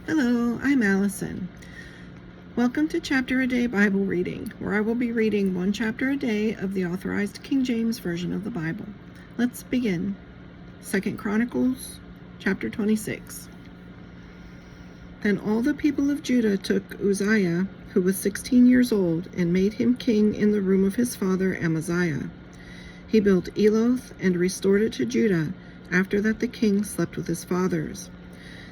Hello, I'm Allison. Welcome to Chapter a Day Bible Reading, where I will be reading one chapter a day of the Authorized King James Version of the Bible. Let's begin. 2 Chronicles Chapter 26. Then all the people of Judah took Uzziah, who was 16 years old, and made him king in the room of his father Amaziah. He built Eloth and restored it to Judah, after that the king slept with his fathers.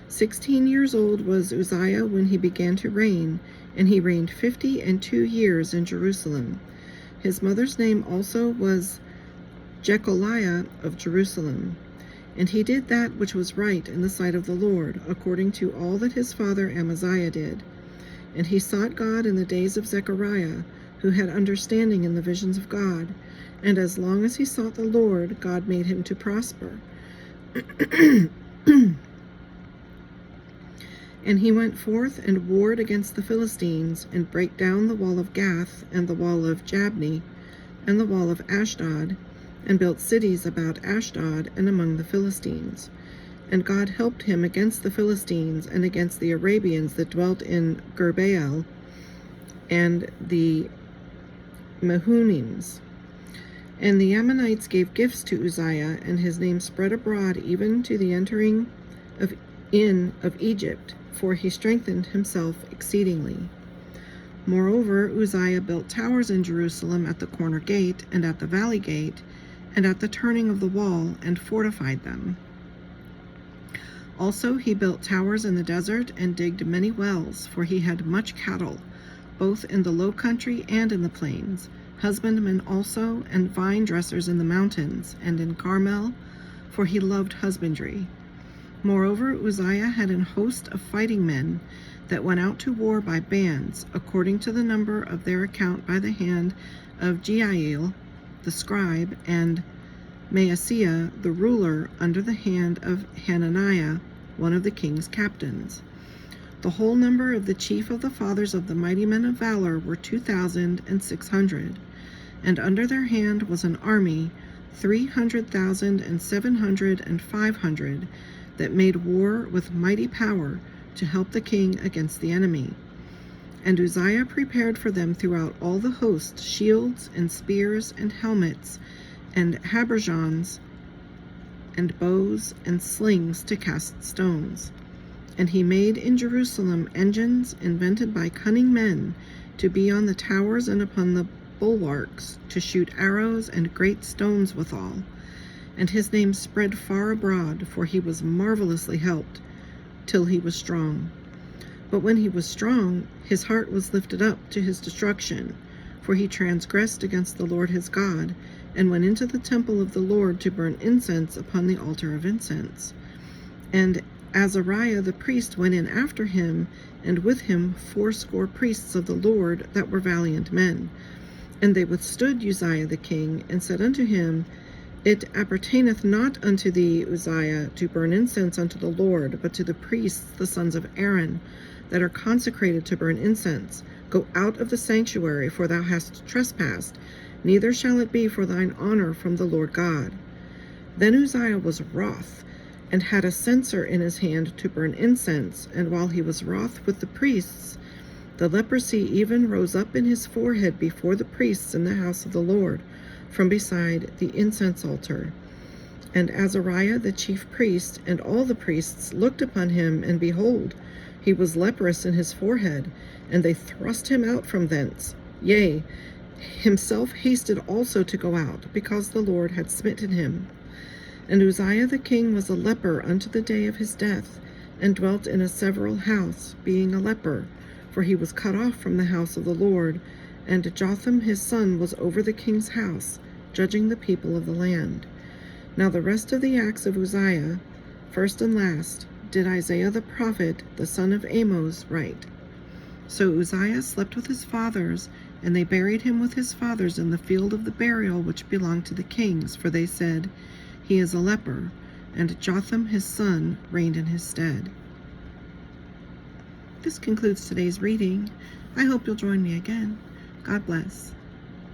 16 years old was Uzziah when he began to reign, and he reigned 52 years in Jerusalem. His mother's name also was Jecholiah of Jerusalem. And he did that which was right in the sight of the Lord, according to all that his father Amaziah did. And he sought God in the days of Zechariah, who had understanding in the visions of God. And as long as he sought the Lord, God made him to prosper. And he went forth and warred against the Philistines, and brake down the wall of Gath, and the wall of Jabneh, and the wall of Ashdod, and built cities about Ashdod and among the Philistines. And God helped him against the Philistines, and against the Arabians that dwelt in Gurbaal, and the Mehunims. And the Ammonites gave gifts to Uzziah, and his name spread abroad even to the entering in of Egypt, for he strengthened himself exceedingly. Moreover, Uzziah built towers in Jerusalem at the corner gate, and at the valley gate, and at the turning of the wall, and fortified them. Also he built towers in the desert, and digged many wells, for he had much cattle, both in the low country and in the plains, husbandmen also, and vine dressers in the mountains, and in Carmel, for he loved husbandry. Moreover, Uzziah had an host of fighting men that went out to war by bands, according to the number of their account by the hand of Jeiel the scribe, and Maaseiah the ruler, under the hand of Hananiah, one of the king's captains. The whole number of the chief of the fathers of the mighty men of valor were 2,600, and under their hand was an army 300,700 and 500, that made war with mighty power to help the king against the enemy. And Uzziah prepared for them throughout all the host shields and spears and helmets and habergeons and bows and slings to cast stones. And he made in Jerusalem engines invented by cunning men to be on the towers and upon the bulwarks, to shoot arrows and great stones withal. And his name spread far abroad, for he was marvelously helped, till he was strong. But when he was strong, his heart was lifted up to his destruction, for he transgressed against the Lord his God, and went into the temple of the Lord to burn incense upon the altar of incense. And Azariah the priest went in after him, and with him 80 priests of the Lord that were valiant men. And they withstood Uzziah the king, and said unto him, It appertaineth not unto thee, Uzziah, to burn incense unto the Lord, but to the priests, the sons of Aaron, that are consecrated to burn incense. Go out of the sanctuary, for thou hast trespassed, neither shall it be for thine honor from the Lord God. Then Uzziah was wroth, and had a censer in his hand to burn incense, and while he was wroth with the priests, the leprosy even rose up in his forehead before the priests in the house of the Lord, from beside the incense altar. And Azariah the chief priest and all the priests looked upon him, and behold, he was leprous in his forehead, and they thrust him out from thence. Yea, himself hasted also to go out, because the Lord had smitten him. And Uzziah the king was a leper unto the day of his death, and dwelt in a several house, being a leper, for he was cut off from the house of the Lord. And Jotham his son was over the king's house, judging the people of the land. Now the rest of the acts of Uzziah, first and last, did Isaiah the prophet, the son of Amos, write. So Uzziah slept with his fathers, and they buried him with his fathers in the field of the burial which belonged to the kings, for they said, He is a leper. And Jotham his son reigned in his stead. This concludes today's reading. I hope you'll join me again. God bless.